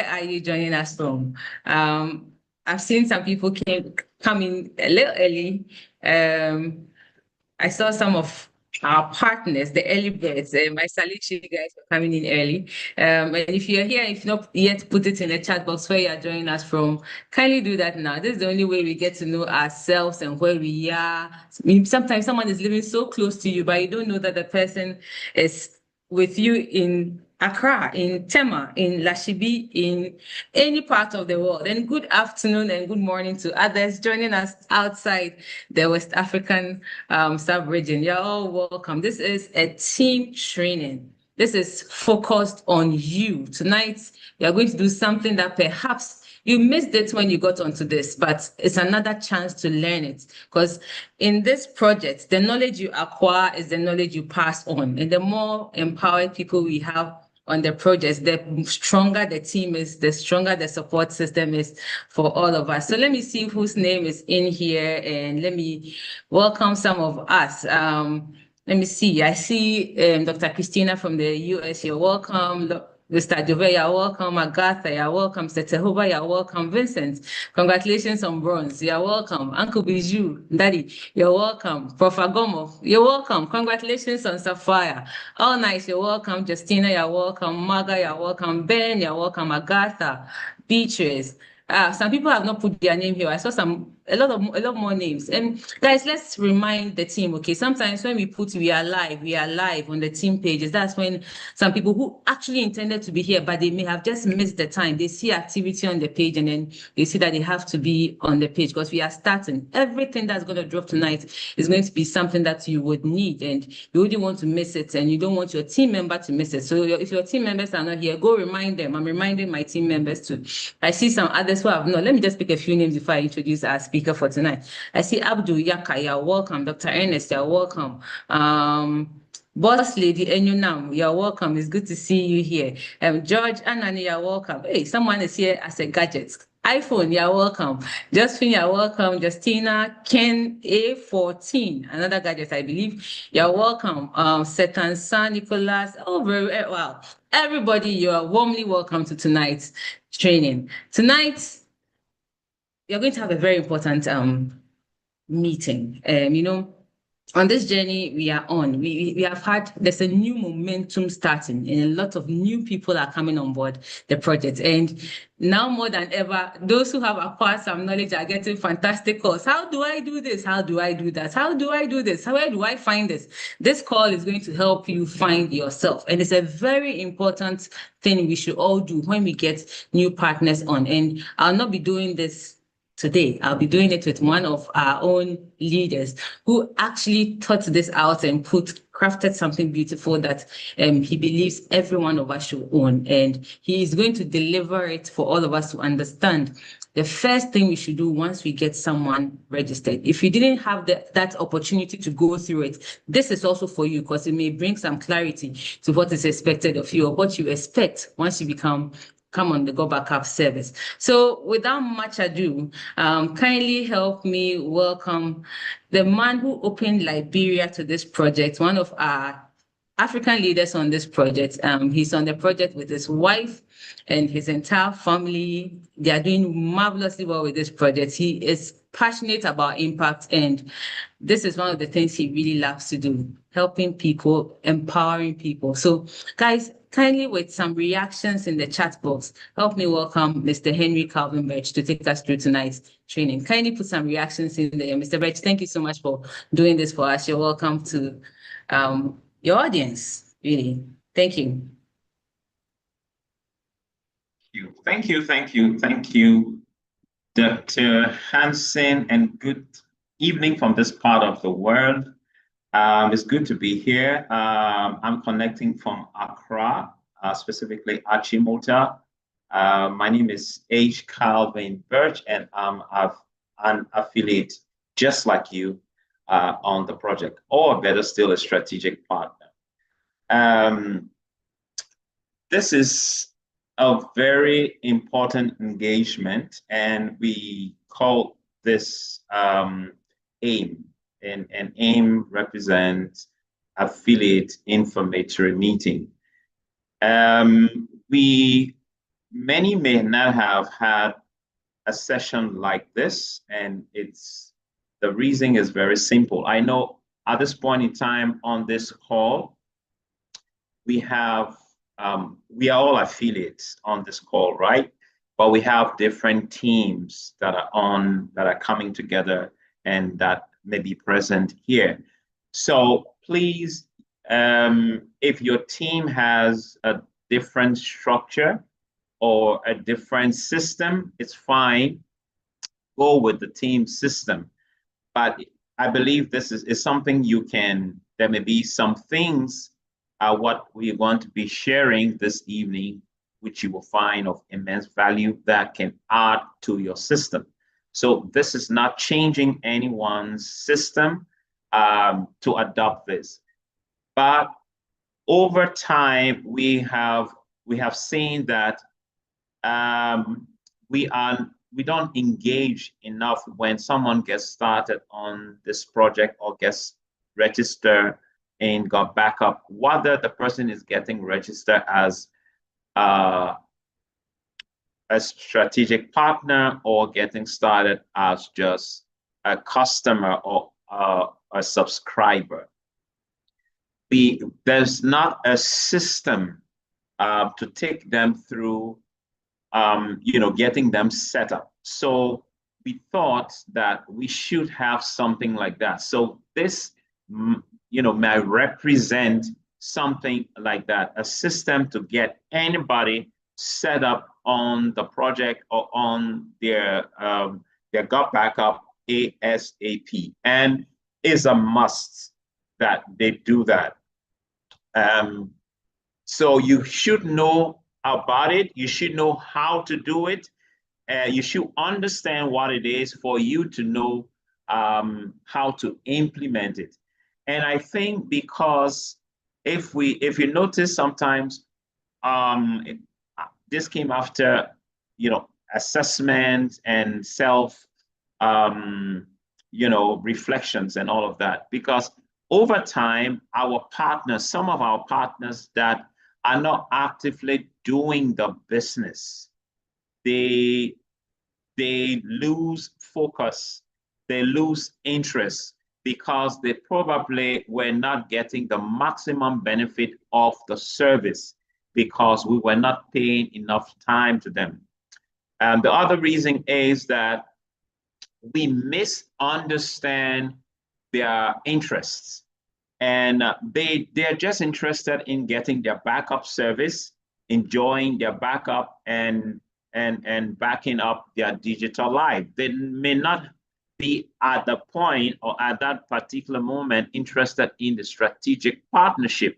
where are you joining us from? I've seen some people come in a little early. I saw some of our partners, the early birds. I salute you guys for coming in early. And if you're here, if not yet put it in the chat box where you're joining us from, kindly do that now. This is the only way we get to know ourselves and where we are. I mean, sometimes someone is living so close to you, but you don't know that the person is with you in Accra, in Tema, in Lashibi, in any part of the world. And good afternoon and good morning to others joining us outside the West African sub-region. You're all welcome. This is a team training. This is focused on you. Tonight, you're going to do something that perhaps you missed it when you got onto this, but it's another chance to learn it. Because in this project, the knowledge you acquire is the knowledge you pass on. And the more empowered people we have on the projects, the stronger the team is, the stronger the support system is for all of us. So let me see whose name is in here and let me welcome some of us. Let me see. I see Dr. Christina from the US. You're welcome. Mr. Jove, you're welcome. Agatha, you're welcome. Mr. Tehuba, you're welcome. Vincent, congratulations on bronze. You're welcome. Uncle Bijou, Daddy, you're welcome. Prof. Agomo, you're welcome. Congratulations on Sapphire. All nice, you're welcome. Justina, you're welcome. Maga, you're welcome. Ben, you're welcome. Agatha, Beatrice. Some people have not put their name here. I saw a lot more names. And guys, let's remind the team, okay? Sometimes when we put we are live on the team pages, that's when some people who actually intended to be here, but they may have just missed the time. They see activity on the page and then they see that they have to be on the page because we are starting. Everything that's going to drop tonight is going to be something that you would need and you wouldn't want to miss it and you don't want your team member to miss it. So if your team members are not here, go remind them. I'm reminding my team members too. I see some others who have not. Let me just pick a few names before I introduce our speaker for tonight. I see Abdul Yaka, you're welcome. Dr. Ernest, you're welcome. Boss Lady Enyunam, you're welcome. It's good to see you here. George Anani, you're welcome. Hey, someone is here as a gadget. iPhone, you're welcome. Josephine, you're welcome. Justina, Ken A14, another gadget, I believe. You're welcome. Setan San Nicholas. Oh, very well. Everybody, you are warmly welcome to tonight's training. Tonight, you're going to have a very important meeting. On this journey we are on, we have had, there's a new momentum starting and a lot of new people are coming on board the project. And now more than ever, those who have acquired some knowledge are getting fantastic calls. How do I do this? How do I do that? How do I do this? Where do I find this? This call is going to help you find yourself. And it's a very important thing we should all do when we get new partners on. And I'll not be doing this today. I'll be doing it with one of our own leaders who actually thought this out and crafted something beautiful that he believes every one of us should own. And he is going to deliver it for all of us to understand. The first thing we should do once we get someone registered, if you didn't have that opportunity to go through it, this is also for you because it may bring some clarity to what is expected of you or what you expect once you come on the Gotbackup service. So without much ado, kindly help me welcome the man who opened Liberia to this project, one of our African leaders on this project. He's on the project with his wife and his entire family. They are doing marvelously well with this project. He is passionate about impact, and this is one of the things he really loves to do, helping people, empowering people. So guys, kindly with some reactions in the chat box, help me welcome Mr. Henry Calvin Birch to take us through tonight's training. Kindly put some reactions in there. Mr. Birch, thank you so much for doing this for us. You're welcome to your audience, really. Thank you. Thank you, Dr. Hansen, and good evening from this part of the world. It's good to be here. I'm connecting from Accra, specifically Achimota. My name is H. Calvin Birch, and I'm an affiliate just like you on the project, or better still, a strategic partner. This is a very important engagement, and we call this AIM. And AIM represents Affiliate Informatory Meeting. We many may not have had a session like this, and the reason is very simple. I know at this point in time on this call, we are all affiliates on this call, right? But we have different teams that are coming together and that may be present here. So please, if your team has a different structure or a different system, it's fine. Go with the team system. But I believe this is something there may be some things what we're going to be sharing this evening, which you will find of immense value that can add to your system. So this is not changing anyone's system to adopt this. But over time, we have seen that we don't engage enough when someone gets started on this project or gets registered in Gotbackup, whether the person is getting registered as a strategic partner or getting started as just a customer or a subscriber. There's not a system to take them through getting them set up. So we thought that we should have something like that. So this, may represent something like that, a system to get anybody set up on the project or on their Gotbackup ASAP. And it's a must that they do that. So you should know about it. You should know how to do it. You should understand what it is for you to know how to implement it. And I think because if you notice sometimes this came after assessment and self reflections and all of that, because over time some of our partners that are not actively doing the business, they lose focus, they lose interest because they probably were not getting the maximum benefit of the service because we were not paying enough time to them. And the other reason is that we misunderstand their interests. And they're just interested in getting their backup service, enjoying their backup and backing up their digital life. They may not be at the point or at that particular moment interested in the strategic partnership.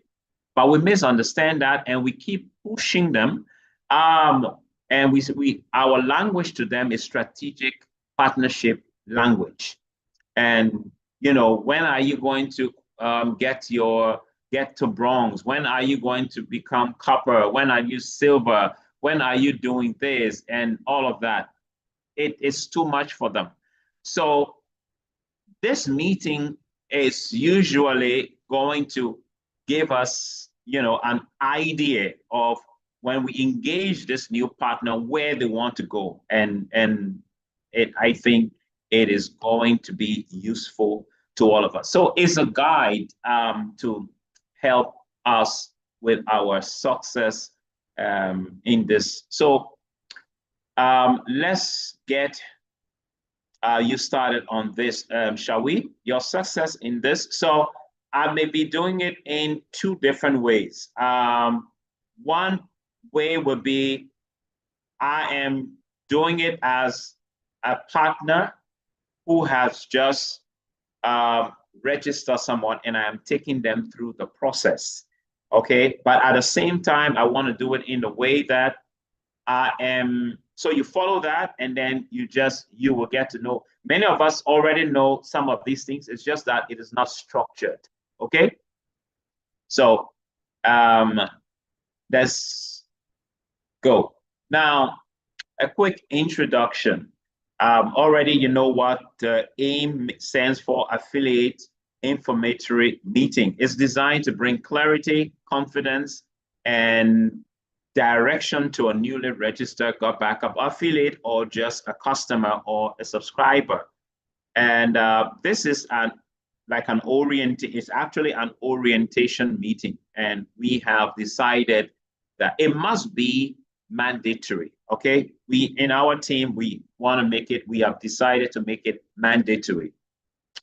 But we misunderstand that and we keep pushing them. And our language to them is strategic partnership language. And when are you going to get to bronze? When are you going to become copper? When are you silver? When are you doing this? And all of that. It is too much for them. So this meeting is usually going to give us, an idea of when we engage this new partner, where they want to go. And I think it is going to be useful to all of us. So it's a guide to help us with our success in this. So let's get you started on this, shall we? Your success in this. So I may be doing it in two different ways. One way would be I am doing it as a partner who has just register someone and I am taking them through the process. Okay. But at the same time, I want to do it in the way that so you follow that and then you will get to know. Many of us already know some of these things. It's just that it is not structured. Okay. So let's go. Now, a quick introduction. Already you know what AIM stands for, Affiliate Informatory Meeting. It's designed to bring clarity, confidence, and direction to a newly registered Gotbackup affiliate or just a customer or a subscriber. And this is it's actually an orientation meeting. And we have decided that it must be mandatory. Okay. In our team, we have decided to make it mandatory.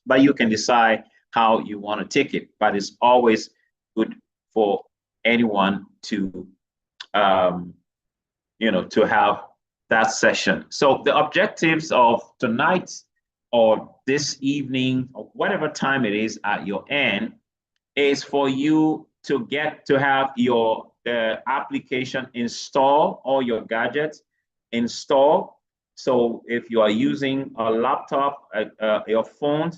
But you can decide how you want to take it. But it's always good for anyone to to have that session. So the objectives of tonight or this evening or whatever time it is at your end is for you to get to have your application installed or your gadgets installed. So if you are using a laptop, your phone,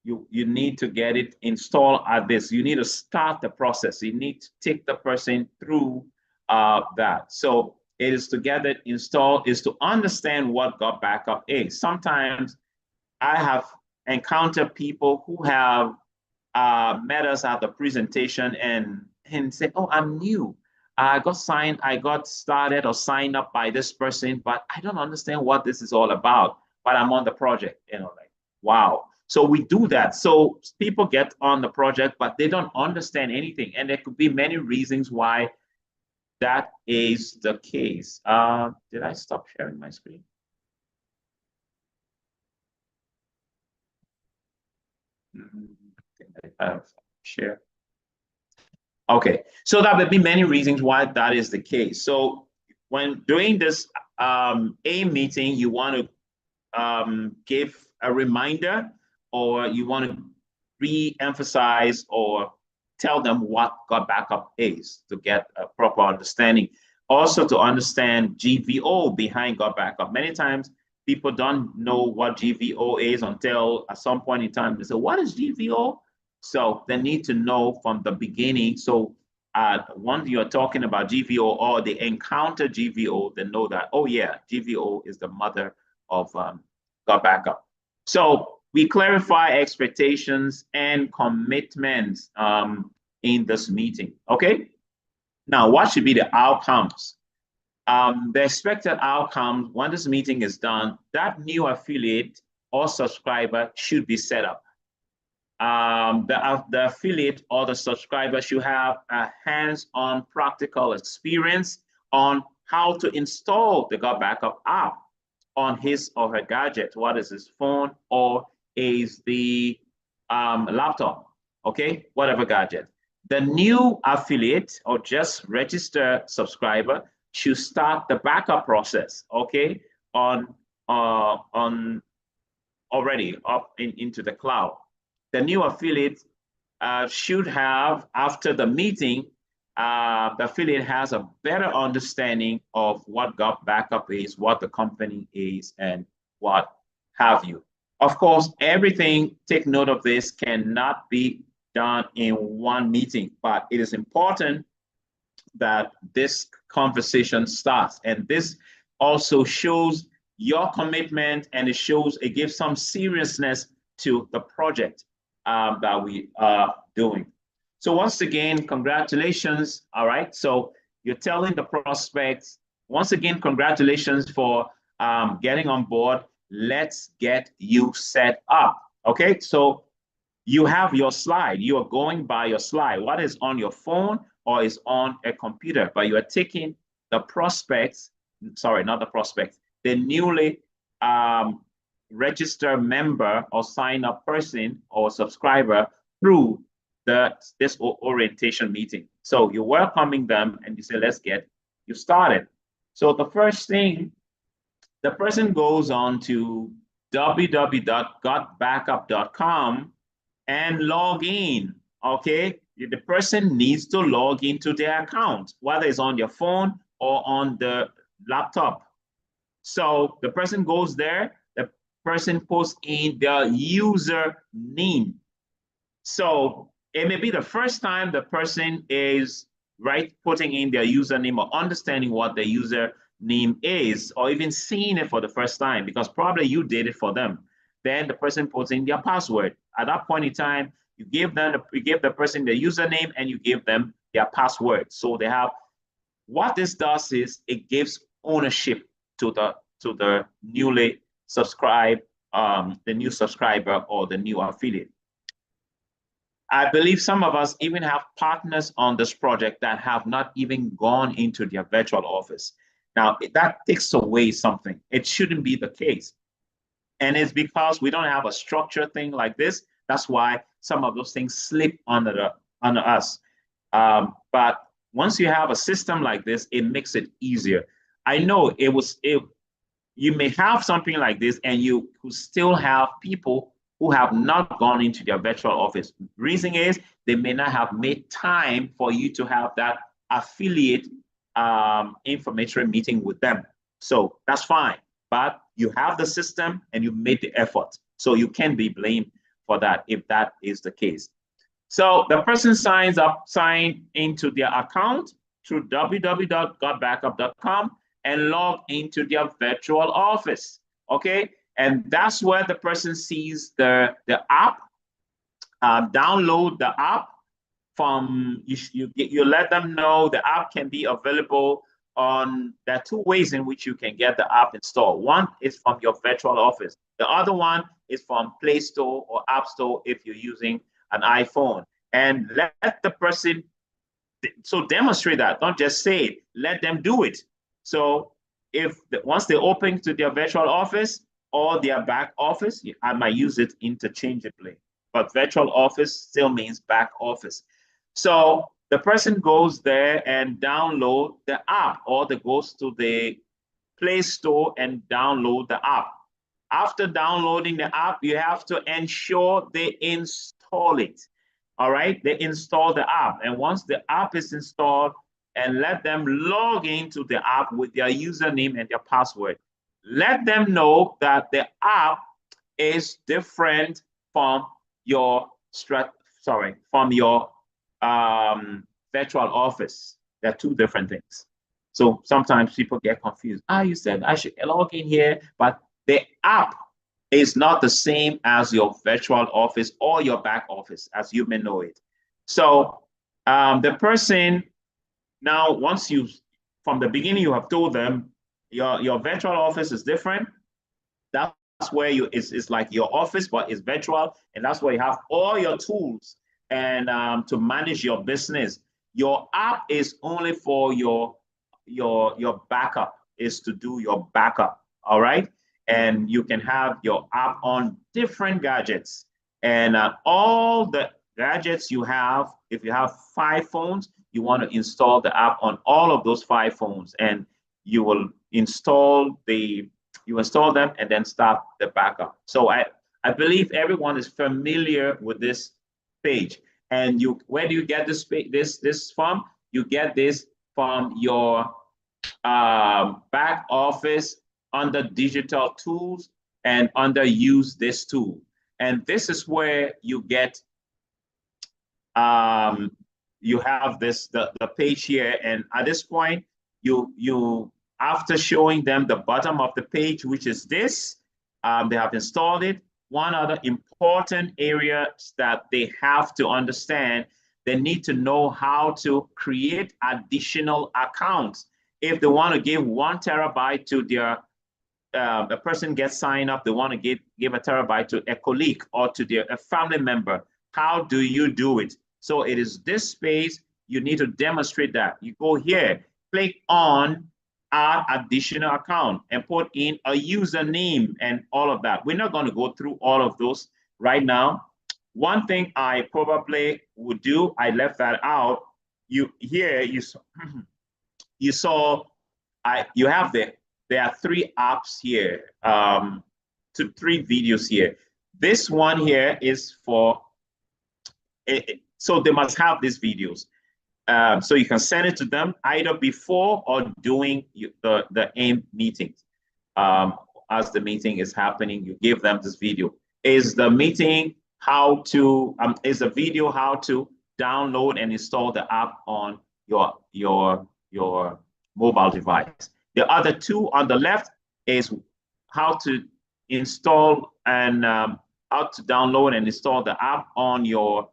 you need to get it installed at this. You need to start the process. You need to take the person through that. So it is to get it installed, is to understand what Gotbackup is. Sometimes I have encountered people who have met us at the presentation and say, "Oh, I'm new. I got started or signed up by this person, but I don't understand what this is all about. But I'm on the project." Like, wow. So we do that. So people get on the project, but they don't understand anything, and there could be many reasons why that is the case. Did I stop sharing my screen? I have share. Okay, so there will be many reasons why that is the case. So when doing this A meeting, you want to give a reminder, or you want to re-emphasize or tell them what Gotbackup is to get a proper understanding. Also to understand GVO behind Gotbackup. Many times people don't know what GVO is until at some point in time they say, "What is GVO?" So they need to know from the beginning. So once you're talking about GVO or they encounter GVO, they know that, oh yeah, GVO is the mother of Gotbackup. So we clarify expectations and commitments in this meeting. Okay. Now, what should be the outcomes? The expected outcome when this meeting is done, that new affiliate or subscriber should be set up. The affiliate or the subscriber should have a hands-on practical experience on how to install the Gotbackup app on his or her gadget. What is his phone or is the laptop? Okay, whatever gadget. The new affiliate or just registered subscriber should start the backup process. Okay, on already up into the cloud. The new affiliate should have, after the meeting, the affiliate has a better understanding of what Gotbackup is, what the company is, and what have you. Of course, everything, take note of this, cannot be done in one meeting, but it is important that this conversation starts. And this also shows your commitment, and it gives some seriousness to the project that we are doing. So once again, congratulations. All right. So you're telling the prospects, once again, congratulations for getting on board. Let's get you set up. Okay. So you have your slide. You are going by your slide. What is on your phone or is on a computer? But you are taking the prospects, sorry, not the prospects, the newly registered member or sign up person or subscriber through this orientation meeting. So you're welcoming them and you say, let's get you started. So the first thing, the person goes on to www.gotbackup.com and log in. Okay, the person needs to log into their account, whether it's on your phone or on the laptop. So the person goes there, the person puts in their user name. So it may be the first time the person is putting in their username or understanding what the username is, or even seeing it for the first time, because probably you did it for them. Then the person puts in their password. At that point in time, you give the person the username and you give them their password. So they have What this does is it gives ownership to the newly subscribed, the new subscriber or the new affiliate. I believe some of us even have partners on this project that have not even gone into their virtual office. Now, that takes away something. It shouldn't be the case. And it's because we don't have a structured thing like this. That's why some of those things slip under us. But once you have a system like this, it makes it easier. I know you may have something like this and you still have people who have not gone into their virtual office. Reason is they may not have made time for you to have that affiliate informatory meeting with them. So that's fine. But you have the system and you made the effort. So you can be blamed for that if that is the case. So the person sign into their account through www.gotbackup.com and log into their virtual office. Okay. And that's where the person sees the app, download the app from, you let them know the app can be available on, there are two ways in which you can get the app installed. One is from your virtual office. The other one is from Play Store or App Store if you're using an iPhone. And let the person, so demonstrate that, don't just say it, let them do it. So once they open to their virtual office or their back office, I might use it interchangeably, but virtual office still means back office. So the person goes there and download the app, or they goes to the Play Store and download the app. After downloading the app, you have to ensure they install it. All right, they install the app. And once the app is installed, and let them log into the app with their username and their password. Let them know that the app is different from your virtual office. They're two different things. So sometimes people get confused. You said I should log in here, but the app is not the same as your virtual office or your back office, as you may know it. So the person, now, once from the beginning, you have told them your virtual office is different. That's where it's like your office, but it's virtual. And that's where you have all your tools and to manage your business. Your app is only for your backup, is to do your backup. All right. And you can have your app on different gadgets. And all the gadgets you have, if you have 5 phones, you want to install the app on all of those 5 phones, and you will install them and then start the backup. So I believe everyone is familiar with this page. And where do you get this from? You get this from your back office under digital tools and under use this tool. And this is where you get you have the page here, and at this point, you after showing them the bottom of the page, which is this, they have installed it. One other important area that they have to understand, they need to know how to create additional accounts. If they want to give 1 terabyte to their a person gets signed up, they want to give a terabyte to a colleague or to a family member. How do you do it? So it is this space, you need to demonstrate that. You go here, click on add additional account and put in a username and all of that. We're not going to go through all of those right now. One thing I probably would do, I left that out. You saw, there are 3 apps here, 3 videos here. This one here is for, so they must have these videos. So you can send it to them either before or during the AIM meetings. As the meeting is happening, you give them this video. Is the meeting is the video how to download and install the app on your mobile device. The other 2 on the left is how to install and how to download and install the app on your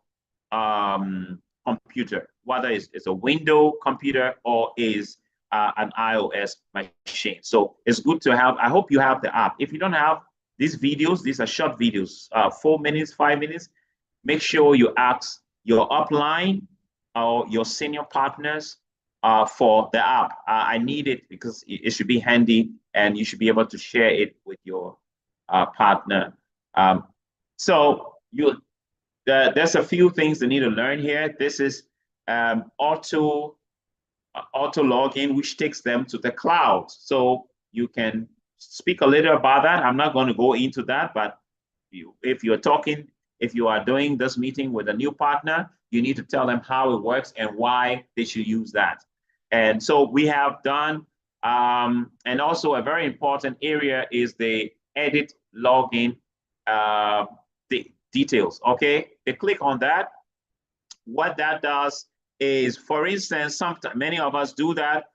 computer, whether it's a Windows computer or is an iOS machine. So it's good to have. I hope you have the app. If you don't have these videos, these are short videos, 4 minutes, 5 minutes. Make sure you ask your upline or your senior partners for the app. I need it because it should be handy and you should be able to share it with your partner. So there's a few things they need to learn here. This is auto login, which takes them to the cloud. So you can speak a little about that. I'm not going to go into that, but if you are doing this meeting with a new partner, you need to tell them how it works and why they should use that. And so we have done, and also a very important area is the edit login details. Okay, they click on that. What that does is, for instance, sometimes many of us do that.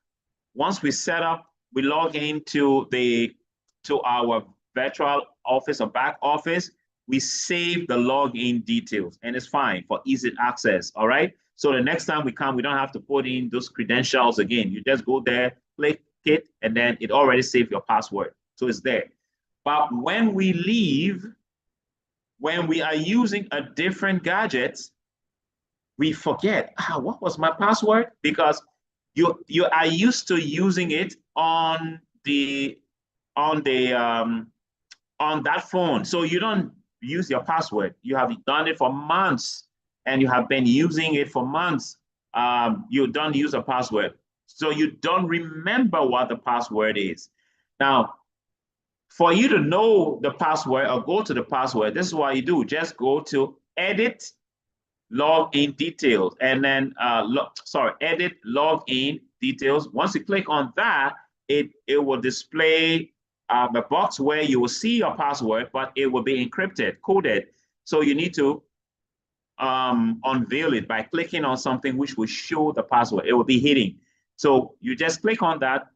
Once we set up, we log into our virtual office or back office, we save the login details, and it's fine for easy access. All right. So the next time we come, we don't have to put in those credentials again. You just go there, click it, and then it already saved your password. So it's there. But when we leave, when we are using a different gadget, we forget, what was my password? Because you are used to using it on that phone. So you don't use your password. You have done it for months and you have been using it for months. You don't use a password. So you don't remember what the password is. Now, for you to know the password or go to the password, this is what you do. Just go to edit login details and then edit login details. Once you click on that, it will display a box where you will see your password, but it will be encrypted, coded. So you need to unveil it by clicking on something which will show the password. It will be hidden. So you just click on that,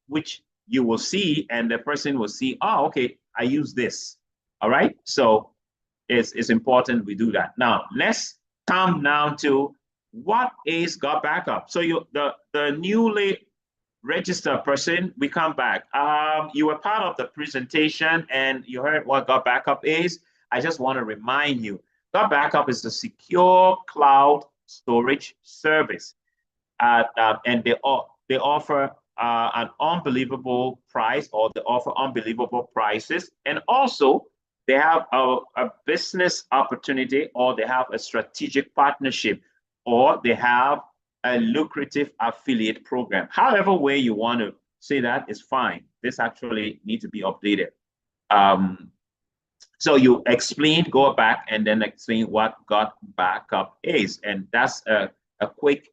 which you will see, and the person will see, oh, okay, I use this. All right. So it's important we do that. Now, let's come down to what is Gotbackup. So the newly registered person, we come back. You were part of the presentation and you heard what Gotbackup is. I just want to remind you, Gotbackup is a secure cloud storage service. And they offer an unbelievable price, or they offer unbelievable prices. And also, they have a business opportunity, or they have a strategic partnership, or they have a lucrative affiliate program. However way you want to say that is fine. This actually needs to be updated. So you go back and then explain what Gotbackup is. And that's a quick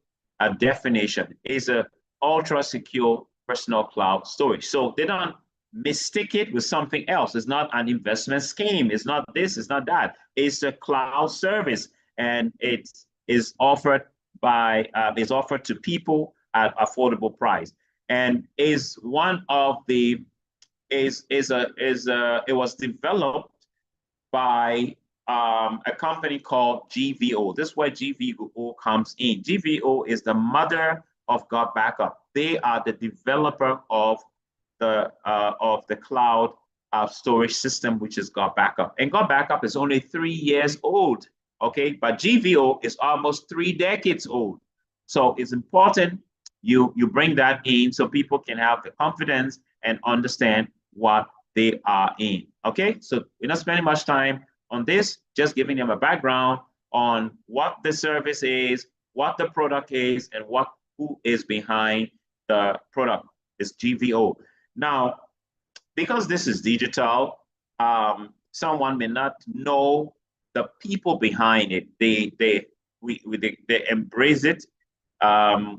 definition. It's an ultra secure personal cloud storage. So they don't mistake it with something else. It's not an investment scheme. It's not this, it's not that. It's a cloud service, and it is offered to people at affordable price, and is one of the it was developed by a company called GVO. This is where GVO comes in. GVO is the mother of Gotbackup. They are the developer of the cloud storage system, which is Gotbackup. And Gotbackup is only 3 years old, okay? But GVO is almost 3 decades old. So it's important you bring that in so people can have the confidence and understand what they are in, okay? So we're not spending much time on this, just giving them a background on what the service is, what the product is, and who is behind the product. Is GVO. Now, because this is digital, someone may not know the people behind it. They embrace it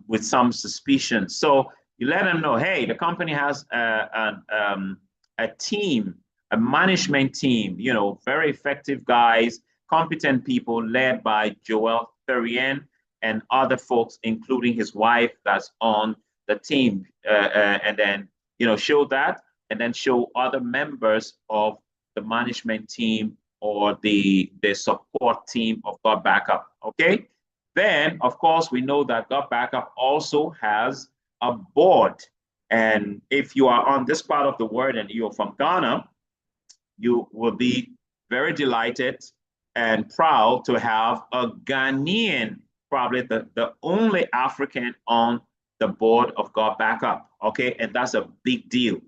with some suspicion. So you let them know, hey, the company has a team, a management team, very effective guys, competent people led by Joel Therrien and other folks, including his wife that's on the team, and then show that, and then show other members of the management team or the support team of Gotbackup. Okay, then of course we know that Gotbackup also has a board. And if you are on this part of the world and you're from Ghana, you will be very delighted and proud to have a Ghanaian, probably the only African on the board of Gotbackup. Okay, and that's a big deal.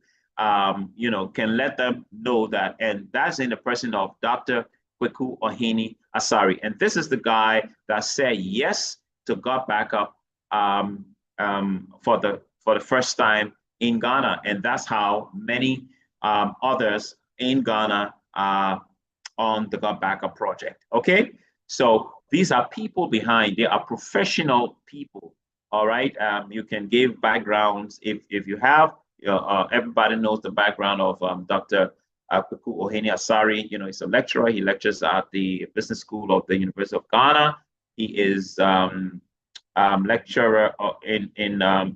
You know, can let them know that, and that's in the person of Dr. Kweku Ohene Asari. And this is the guy that said yes to Gotbackup for the first time in Ghana, and that's how many others in Ghana are on the Gotbackup project. Okay, so these are people behind. They are professional people. All right, you can give backgrounds if you have. Everybody knows the background of Dr. Kweku Ohene Asari. You know, he's a lecturer. He lectures at the Business School of the University of Ghana. He is lecturer in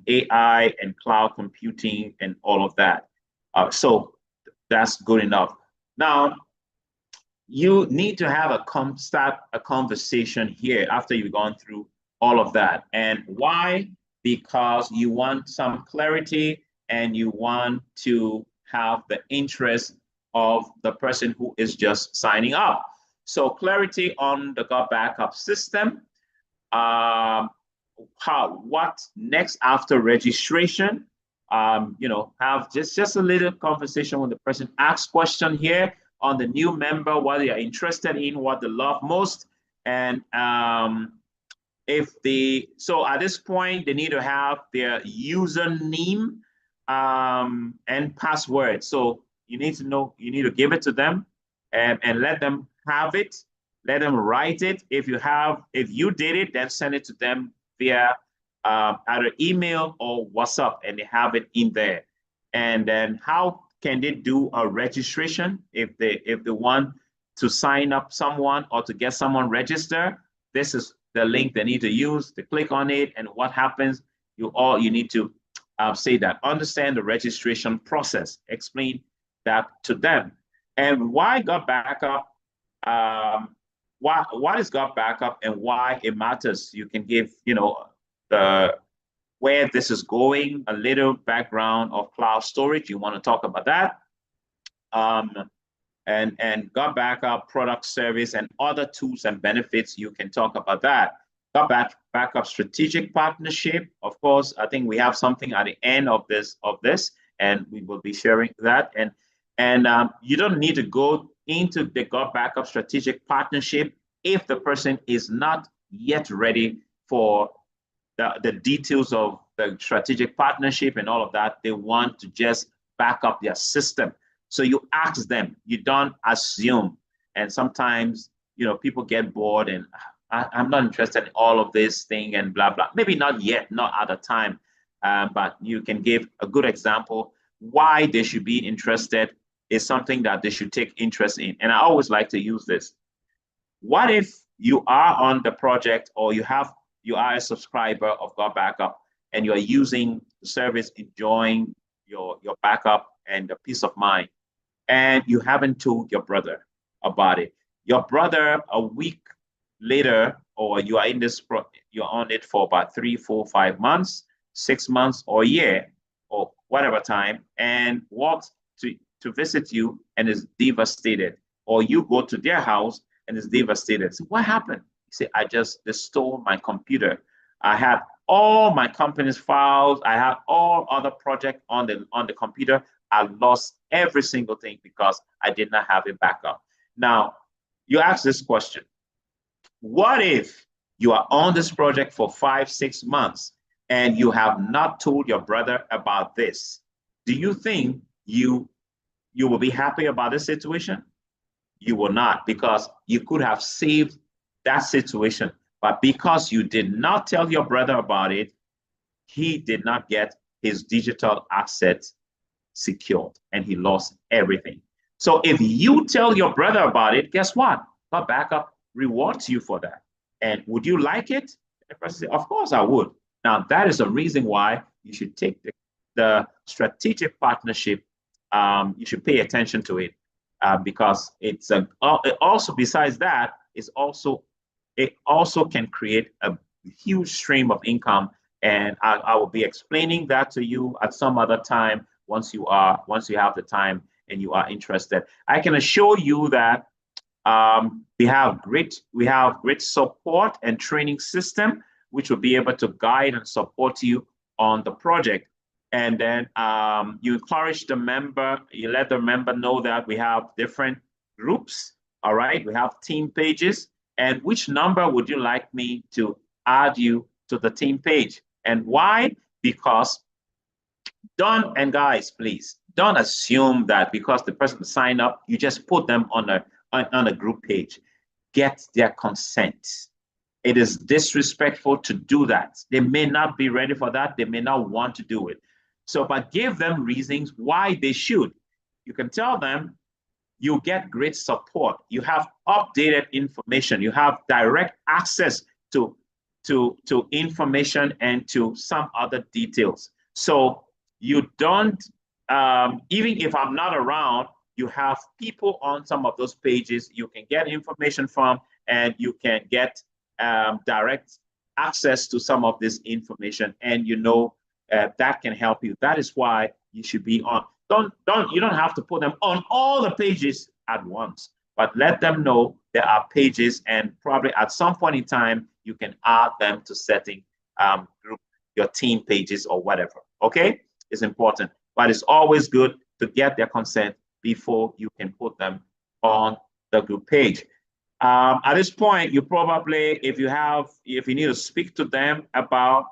AI and cloud computing and all of that. So that's good enough. Now, you need to have start a conversation here after you've gone through all of that. And why? Because you want some clarity and you want to have the interest of the person who is just signing up. So clarity on the Gotbackup system. What next after registration? You know, have just a little conversation with the person. Ask question here on the new member, what they are interested in, what they love most, and so at this point they need to have their username and password. So you need to know, you need to give it to them and let them have it. Let them write it. If you did it, then send it to them via either email or WhatsApp, and they have it in there. And then how can they do a registration if they want to sign up someone or to get someone registered? This is the link they need to use to click on it. And what happens? You need to say that. Understand the registration process. Explain that to them. And why Gotbackup? What is Gotbackup and why it matters? You can give, you know, where this is going, a little background of cloud storage. You want to talk about that. And Gotbackup product service and other tools and benefits. You can talk about that. Gotbackup strategic partnership. Of course, I think we have something at the end of this, and we will be sharing that. And you don't need to go into the Gotbackup strategic partnership if the person is not yet ready for the details of the strategic partnership and all of that. They want to just back up their system. So you ask them, you don't assume. And sometimes, you know, people get bored and I'm not interested in all of this thing and blah, blah. Maybe not yet, not at the time, but you can give a good example. Why they should be interested is something that they should take interest in. And I always like to use this. What if you are on the project or you are a subscriber of Gotbackup and you are using the service, enjoying your backup and the peace of mind, and you haven't told your brother about it. Your brother, a week later, or you are you're on it for about 3, 4, 5 months, 6 months, or a year, or whatever time, and walks to visit you and is devastated. Or you go to their house and is devastated. So what happened? You say, they stole my computer. I had all my company's files. I had all other projects on the computer. I lost every single thing because I did not have a backup. Now, you ask this question. What if you are on this project for 5, 6 months and you have not told your brother about this? Do you think you will be happy about this situation? You will not, because you could have saved that situation. But because you did not tell your brother about it, he did not get his digital assets secured and he lost everything. So if you tell your brother about it, guess what? Gotbackup rewards you for that. And would you like it? The person says, of course I would. Now, that is a reason why you should take the strategic partnership. You should pay attention to it because it also, besides that, it also can create a huge stream of income And I will be explaining that to you at some other time once you have the time and you are interested. I can assure you that we have great support and training system, which will be able to guide and support you on the project. And then you encourage the member, you let the member know that we have different groups. All right, we have team pages. And which number would you like me to add you to the team page? And why? Because and guys, please don't assume that because the person signed up, you just put them on a group page. Get their consent. It is disrespectful to do that. They may not be ready for that. They may not want to do it. So, but give them reasons why they should. You can tell them you get great support. You have updated information. You have direct access to information and to some other details. So you don't, even if I'm not around, you have people on some of those pages you can get information from, and you can get direct access to some of this information, and that can help you. That is why you should be on. You don't have to put them on all the pages at once, but let them know there are pages, and probably at some point in time you can add them to setting group your team pages or whatever. Okay, it's important, but it's always good to get their consent before you can put them on the group page. At this point, you probably, if you need to speak to them about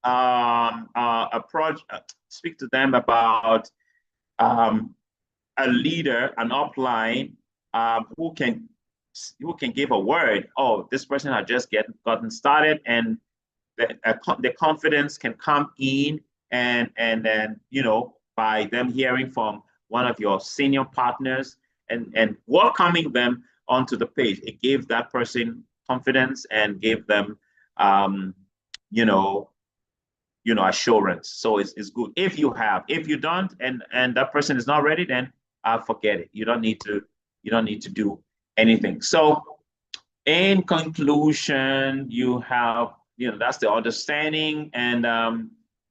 a project, speak to them about a leader, an upline, who can give a word. Oh, this person has just gotten started, and the confidence can come in, and then by them hearing from one of your senior partners and welcoming them onto the page, it gave that person confidence and gave them assurance. So it's good. If you don't, and that person is not ready, then forget it. You don't need to do anything. So in conclusion, you have, that's the understanding, and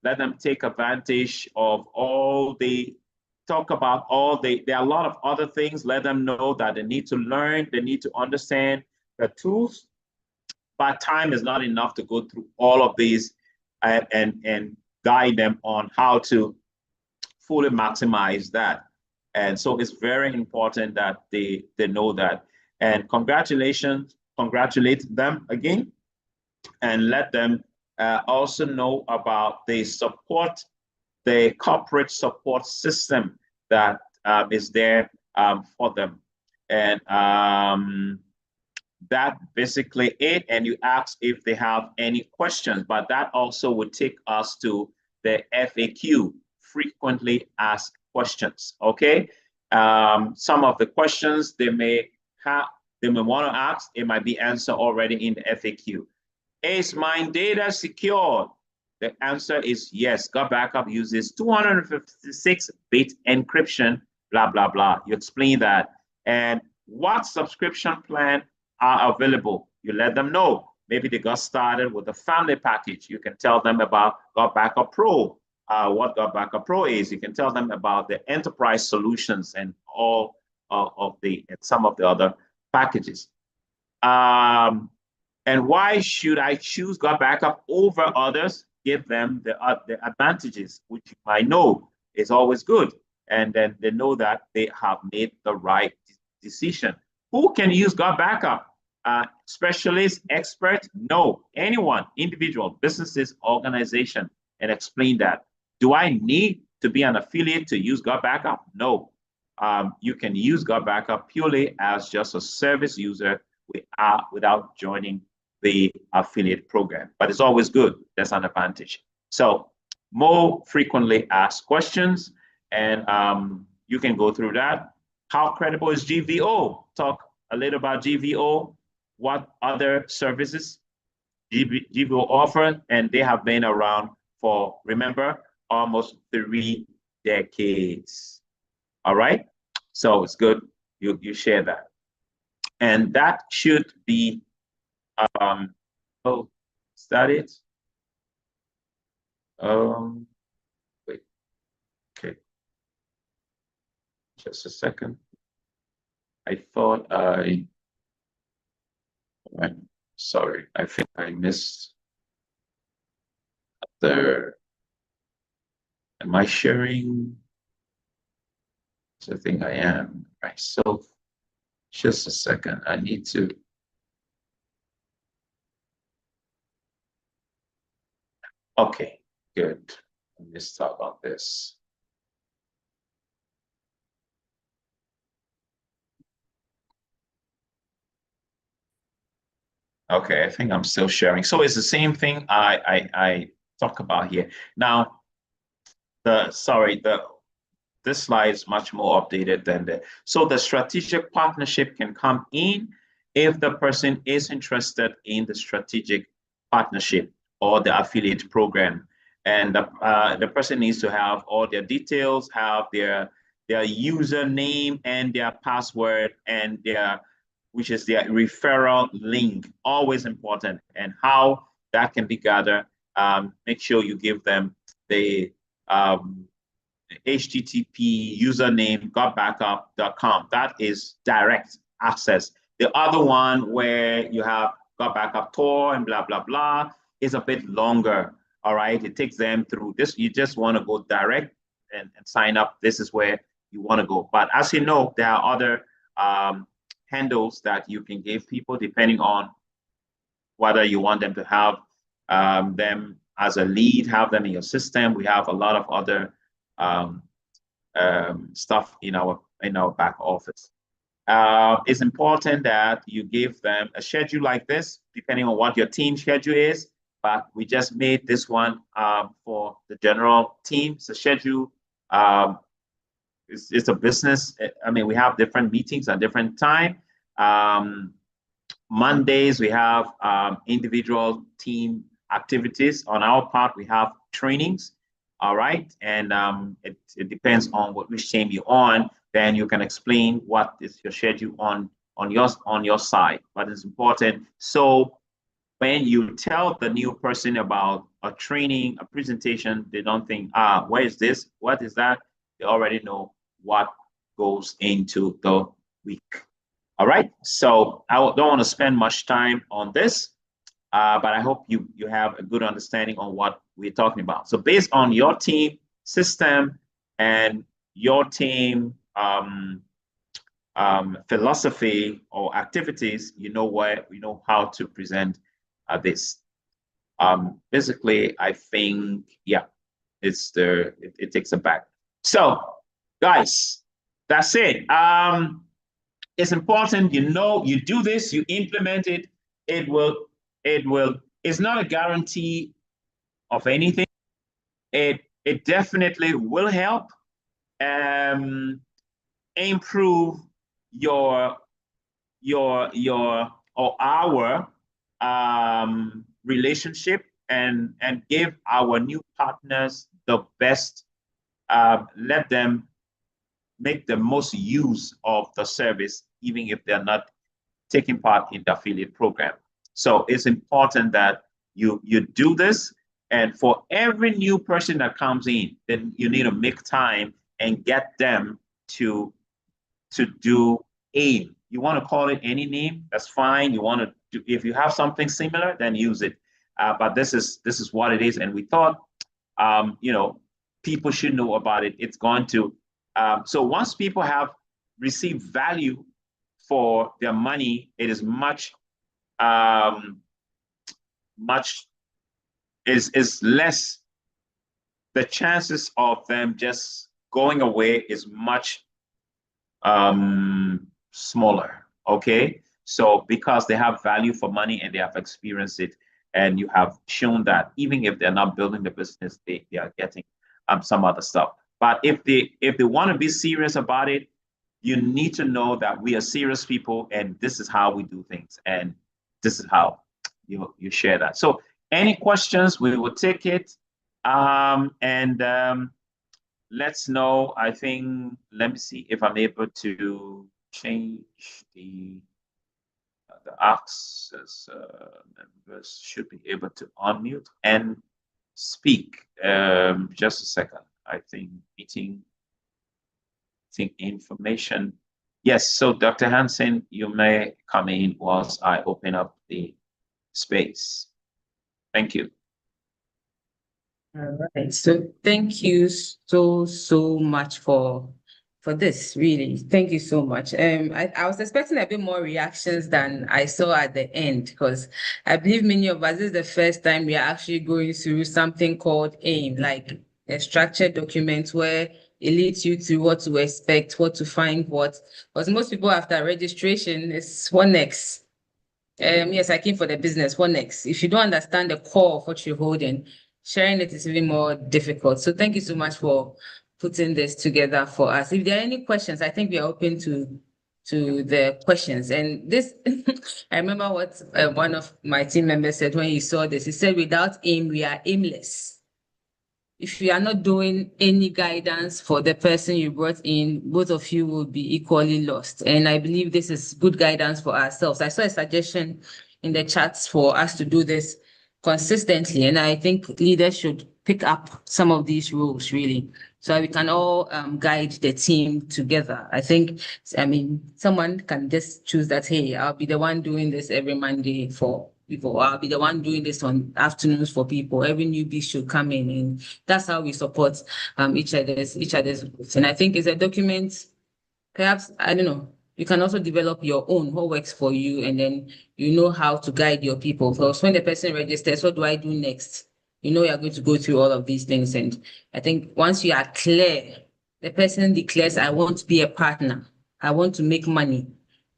let them take advantage of there are a lot of other things. Let them know that they need to learn, they need to understand the tools, but time is not enough to go through all of these and guide them on how to fully maximize that. And so it's very important that they know that. And congratulate them again, and let them also know about the corporate support system that is there for them. And that basically it. And you ask if they have any questions, but that also would take us to the FAQ, frequently asked questions. Okay, some of the questions they may want to ask, it might be answered already in the FAQ. Is my data secured? The answer is yes. Gotbackup uses 256-bit encryption, blah, blah, blah. You explain that. And what subscription plan are available? You let them know. Maybe they got started with the family package. You can tell them about Gotbackup Pro, what Gotbackup Pro is. You can tell them about the enterprise solutions and all some of the other packages. And why should I choose Gotbackup over others? Give them the advantages, which you might know is always good. And then they know that they have made the right decision. Who can use Gotbackup? Specialist, expert? No, anyone, individual, businesses, organization, and explain that. Do I need to be an affiliate to use Gotbackup? No. You can use Gotbackup purely as just a service user without joining the affiliate program, but it's always good. That's an advantage. So more frequently asked questions, and you can go through that. How credible is GVO? Talk a little about GVO. What other services GVO offer? And they have been around for, remember, almost 3 decades. All right. So it's good you share that. And that should be, is that it? Um, wait, okay, just a second. I thought I'm sorry, I think I missed the, am I sharing? I think I am, right? So just a second, I need to, okay, good. Let me start on this. Okay, I think I'm still sharing. So it's the same thing I talk about here. Now, this slide is much more updated than the. So the strategic partnership can come in if the person is interested in the strategic partnership or the affiliate program. And the person needs to have all their details, have their username and their password and their, which is their referral link, always important. And how that can be gathered, make sure you give them the HTTP username gotbackup.com. That is direct access. The other one where you have Gotbackup Tor and blah, blah, blah is a bit longer. All right. It takes them through this. You just want to go direct and sign up. This is where you want to go. But as you know, there are other handles that you can give people depending on whether you want them to have them as a lead, have them in your system. We have a lot of other um, stuff in our back office. It's important that you give them a schedule like this, depending on what your team schedule is. But we just made this one for the general team. It's a schedule. It's a business. I mean, we have different meetings at different time. Mondays, we have individual team activities. On our part, we have trainings. All right. And it depends on which team you're on. Then you can explain what is your schedule on your side. But it's important. So when you tell the new person about a training, a presentation, they don't think, where is this? What is that? They already know what goes into the week. All right, so I don't want to spend much time on this, but I hope you have a good understanding on what we're talking about. So based on your team system and your team philosophy or activities, you know how to present this. Basically, I think, yeah, it takes a back. So, guys, that's it. It's important, you do this, you implement it, it's not a guarantee of anything. It definitely will help um, improve your or our relationship and give our new partners the best, let them make the most use of the service, even if they're not taking part in the affiliate program. So it's important that you do this. And for every new person that comes in, then you need to make time and get them to do AIM. You want to call it any name, that's fine. You want to do, if you have something similar, then use it. But this is what it is, and we thought, people should know about it. It's going to so once people have received value for their money, it is much is less. The chances of them just going away is much smaller. Okay, so because they have value for money and they have experienced it, and you have shown that even if they're not building the business, they are getting some other stuff. But if they want to be serious about it, you need to know that we are serious people and this is how we do things, and this is how you share that. So any questions, we will take it. And let's know. I think, let me see if I'm able to change the access. Members should be able to unmute. And speak. Just a second. I think meeting. Think information. Yes. So Dr. Hansen, you may come in whilst I open up the space. Thank you. All right. So thank you so much for this, really. Thank you so much. I was expecting a bit more reactions than I saw at the end, because I believe many of us, this is the first time we are actually going through something called AIM, like a structured document where it leads you to what to expect, what to find, what. Because most people after registration, it's what next? Yes, I came for the business. What next? If you don't understand the core of what you're holding, sharing it is even more difficult. So thank you so much for putting this together for us. If there are any questions, I think we are open to the questions. And this, I remember what one of my team members said when he saw this. He said, "Without aim, we are aimless." If you are not doing any guidance for the person you brought in, both of you will be equally lost. And I believe this is good guidance for ourselves. I saw a suggestion in the chats for us to do this consistently. And I think leaders should pick up some of these rules, really, so we can all guide the team together. I mean, someone can just choose that, hey, I'll be the one doing this every Monday for people. I'll be the one doing this on afternoons for people. Every newbie should come in, and that's how we support each other's groups. And I think it's a document. Perhaps, I don't know, you can also develop your own, what works for you, and then you know how to guide your people. Because when the person registers, what do I do next? You know you're going to go through all of these things. And I think once you are clear, the person declares, I want to be a partner. I want to make money.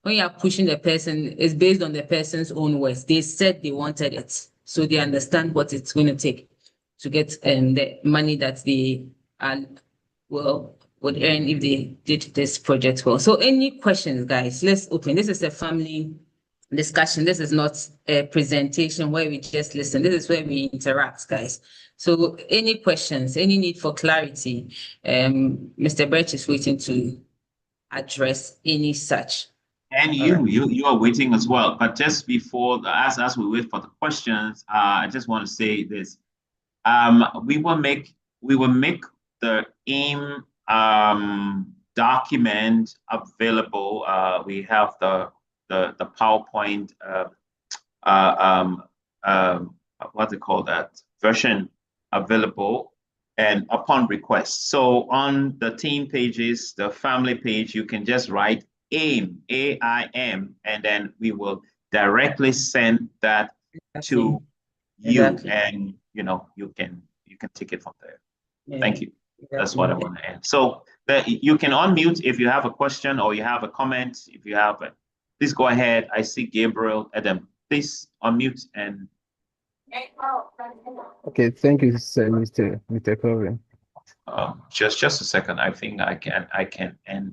When you are pushing the person, it's based on the person's own words. They said they wanted it, so they understand what it's going to take to get the money that they are, well, would earn if they did this project well. So any questions, guys? Let's open. This is a family discussion. This is not a presentation where we just listen. This is where we interact, guys. So any questions, any need for clarity? Mr. Birch is waiting to address any such. And All right. you are waiting as well. But just before, as we wait for the questions, I just want to say this. We will make the AIM document available. We have the PowerPoint what they call that version available, and upon request. So on the team pages, the family page, you can just write AIM, AIM, and then we will directly send that to you, Exactly. and you can take it from there. Yeah, Thank you. That's exactly. what I want to add. So you can unmute if you have a question or you have a comment. If you have it, please go ahead. I see Gabriel Adam. Please unmute and. Okay, thank you, sir, Mr. Colvin. Just a second. I think I can end